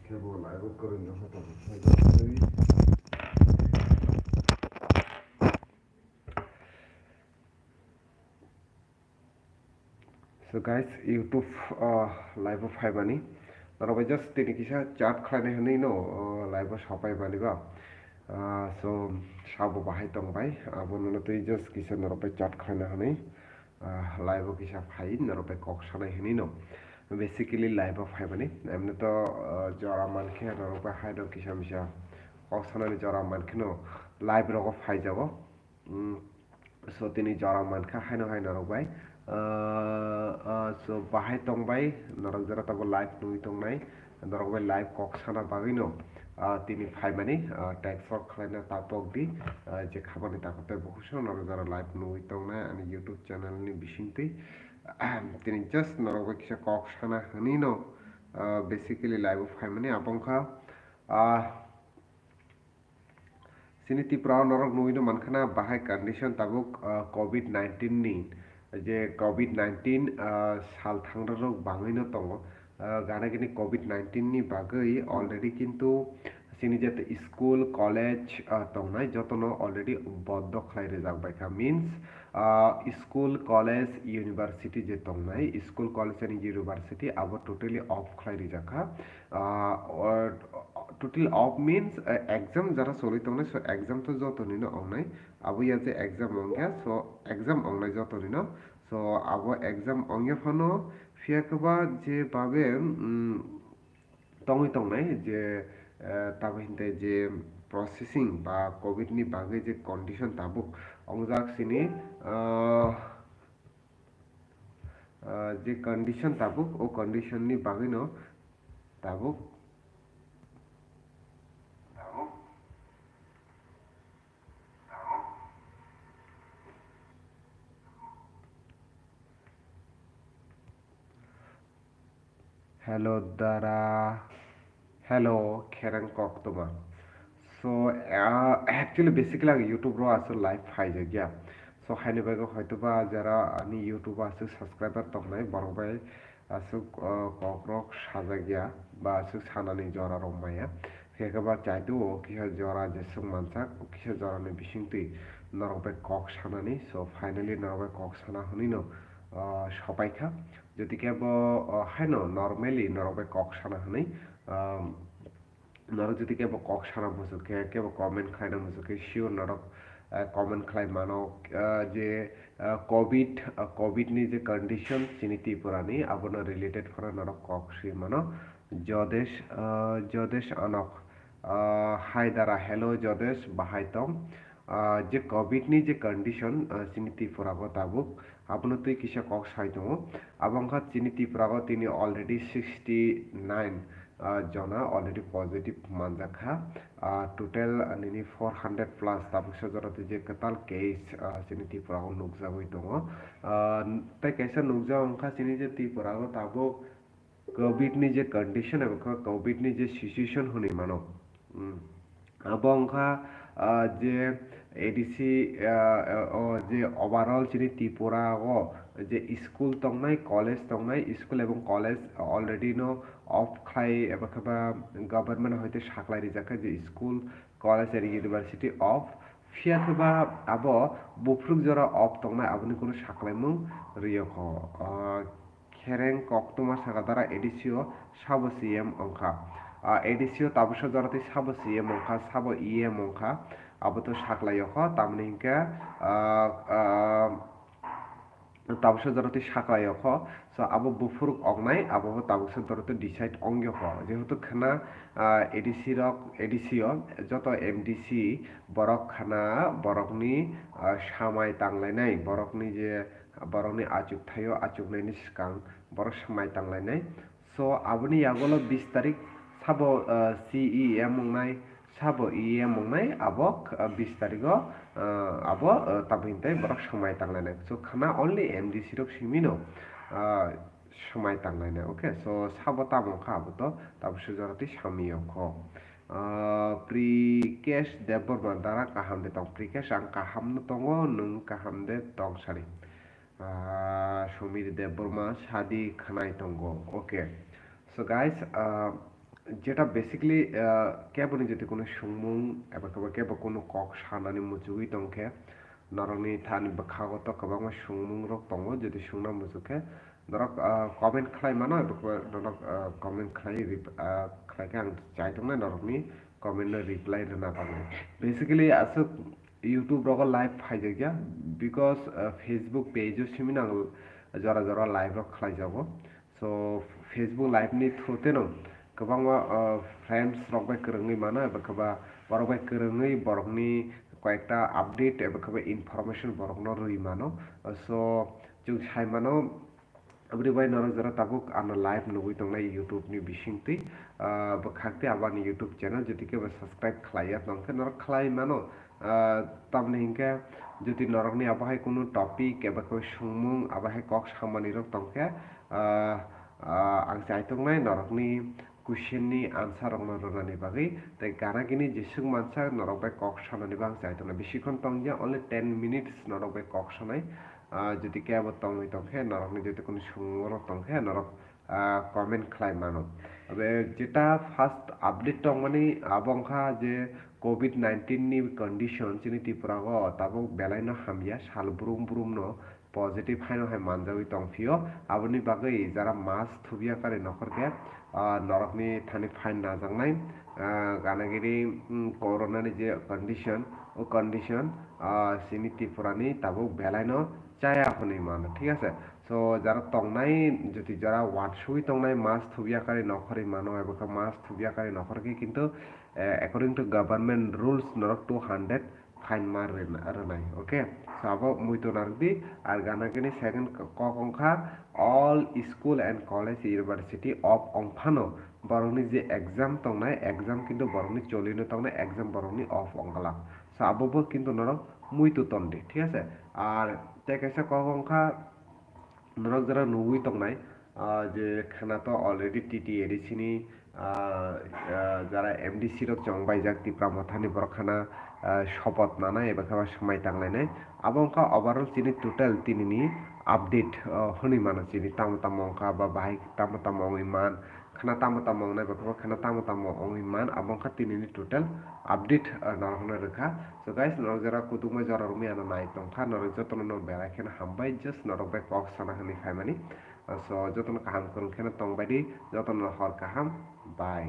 Kevo live karo nyo hata bhai. So guys, YouTube live of hai bani. Naro just tini kisa chat khaine hani no live of shapai bani ba. So shabo bahai tong bai. Abono no tui just kisa naro pe chat khaine hani. Live of kisa phai naro pe kok shanai hani no. Basically live of hai bani. Emne to jara man khe naro pe hai do kisa misa kok shanai jara man khe no live ro of hai jabo. So tini jara man kha hai no hai naro bai. So bahai tongbai norok jara tago live nui tongnai norok bai live kok sana bagino tini phai mani tag for khlaina tapok di je khabani takote bohuso norok jara live nui tongnai ani YouTube channel ni bisingtui tini just norok bai kisa kok sana hani no basically live phai mani abongkha sini Tripura norok nui no mankhana bahai condition tabuk COVID-19 ni যে COVID-19 সাল থাংরক বাঙাইনো দङ গানা গিনি COVID-19 ni bagoi already কিন্তু sini jete school college tongnai jotono already boddho khlai rejak baikha means school college university je tongnai school college and university abo totally off khlai rejakha totally off means exam jara soli tongnai so exam to jotoni no ongnai abo ya je exam ongya so exam ongnai jotoni no so abo exam ongya phano fiakoba je babe tongoi tongnai je tabo hinte je processing ba covid ni bagoi je condition tabuk ongjak sini je condition tabuk o condition ni bagoi no tabuk hello dara hello kherang koktoma so actually basically ang youtube ro aso live phai jagya so haine bago hoyto ba jara ani youtube aso subscriber tongnai borok bai aso kokrok sajagya ba aso sanani jora romaya kekaba chaitu o kisa jora je sung mansak o kisa jora ni bisingtui norok bai kok sanani so finally norok bai kok sana honino সবাইখা যদি cab হাইন normally নরবে কক সানা হनै নরক যদি cab কক সানা মুসুকে cab comment খাইনা মুসুকে sure নরক comment খাই মানো যে Covid नि जे condition सिनी त्रिपुरानि आबोनो रिलेटेड फरा नरक কক सि मानो जदेश अनक हाय दारा हेलो जदेश बाहायतम जे कोभिड नि जे कंडीशन सिनी त्रिपुराको ताबुक आपनो तुई किसा কক साइ दङ आबंखा सिनी त्रिपुराको तिनी अलरेडी 69 जना अलरेडी पजिटिभ मानजाखा टोटल निनि 400 प्लस ताबुकसो जरते जे कताल केस सिनी त्रिपुराको नुकजाबै दङ ताइ कैसा नुकजा अंखा सिनी जे त्रिपुराको ताबुक कोभिड नि जे कंडीशन एबा कोभिड नि जे सिचुएशन हुनि मानो आबंखा जे एडिसि जे ओभारअल सिनी त्रिपुराको जे स्कुल तंगनाय कलेज तंगनाय स्कुल एवं कलेज अलरेडी नो अफ खाय एबा खबा गभर्नमेंट हयतो साख्लाय रिजाखा जे स्कुल कलेज एरि यूनिवर्सिटी अफ फियाखबा आबो बुफ्रुक जरा अफ तंगनाय आबनि कोनो साख्लायमु रियख खेरें कक्तमा सागादारा एडिसिओ साबो सीएम अंखा एडिसिओ ताबुसो जराते साबो सीएम अंखा साबो ईएम अंखा आबो तो साख्लायख तामनि हिंका ताबुसो जरते साख्लायख so abo bufuruk ognai abo tabuso dorate decide ongyo ho jehetu khana edc joto mdc borok khana borokni samai tanglainai borokni je borokni achuk thayo achuknaini sikang borok samai tanglainai so aboni yagolo 20 tarik sabo cem ongnai sabo em ongnai abo 20 tariko abo tabintai borok samai tanglainai so khana only mdc rok simino সময় টাংলাইনা okay so সাবতা মখা আবতো তাবসু জরাতি সামিয়খ প্রিকেশ Debbarma দ্বারা কাহামদে তং প্রিকেশ আং কাহামনো দङ নों কাহামদে দং সারি সমীর দেববর্মা সাদি খানাই দङ okay so guys যেটা basically কেবনি যদি কোনো সুমুং এবা kaba keba কোনো kok sanani muchugui tongkhe norokni thani bwkhago to kwbangma sungmung rok tongo যদি sungna muchukhe norok comment khlai mano eba norok comment khlaikhe ang chaitongmai norokni comment no reply rwna bagwi basically asuk YouTube rogo live phaijagya because Facebook page o simi nang jora jora live rok khlaijago so Facebook live ni through te no kwbangma friends rok bai kwrwngwi mano eba kaba borok bai kwrwngwi borokni কয়েকটা update এবা kaba information borokno rwi mano so chung sai mano abri bai norok jora tabuk ano live nugui tongnai YouTube ni bisingtwi bwkhakte abani YouTube channel যদি কেউ subscribe খাইয়া তংকে নরক খাই মানো তামনে হিংকে যদি নরকনি আবহাই কোনো টপিক এবা কেউ সুমুং আবহাই কক সামানি রক তংকে आं चाइथंनाय नरकनि कुइसननि आन्सार रंना रनानि बागै ताइ गानागिनि जेसुं मानसा नरक बाय कक सानानिबो आं चाइथंनाय बेसिखन तंगिया only 10 minutes नरक बाय कक सानाय যদি কেবো তংনি তংখে নরকনি যদি কোনো সুমুর তংখে নরক কমেন্ট খাই মানো তবে যেটা ফার্স্ট আপডেট টং মানে আবংখা যে কোভিড-19 नि कन्डिशन चिनि त्रिपुरागो ताबो बेलायनो हामिया साल ब्रुम ब्रुम no पजिटिभ हाइनो हाय मानजावि तंफियो आबनि बागै जारा मास थुबिया कारे नखरके नरकनि थानि फाइन नाजांनाय गानागिरि कर'नानि जे कन्डिशन ও कन्डिशन চিনি ত্রিপুরানি তাবো বেলায়নো চায়া হনি মানো ঠিক আছে সো যারা তংনাই যদি যারা ওয়াটসুই তংনাই মাস থুবিয়াকারি নখরি মানো এবাকা মাস থুবিয়াকারি নখরকি কিন্তু according to government rules নরক 200 ফাইন মার রনাই ওকে সো আবো মুইতো নারদি আর গানাগিনি সেকেন্ড কংখা all school and college university of অংফানো বরংনি যে এক্সাম তংনাই এক্সাম কিন্তু বরংনি চলিনো তংনাই এক্সাম বরংনি অফ অংগালা সো আবো কিন্তু নরক মুইতো তন্ডি ঠিক আছে আর তেকাইসা কংখা নরক যারা নুই তংনাই যে খানা তো অলরেডি টিটি এডিসিনি যারা এমডিসি রক চংবাইজাক ত্রিপুরা মথানি বরখানা শপথ নানাই এবার খাবার সময় টাংলাইনাই আবংকা ওভারঅল চিনি টোটাল তিনিনি আপডেট হনি মানো চিনি তাম তাম অংকা বা বাহাই তাম তাম অংইমান খানা তাম তাম অংনাই বাকবা খানা তাম তাম অংইমান আবংকা তিনিনি টোটাল আপডেট নরহনা রেখা সো গাইস নরক যারা কুতুমা যারা রুমি আনা নাই তংখা নরক যতন ন বেলাইখেন হামবাই জাস্ট নরক বাই কক সানা হনি খাইমানি সো যতন কাহাম করুন খেনা তংবাইদি যতন হর কাহাম বাই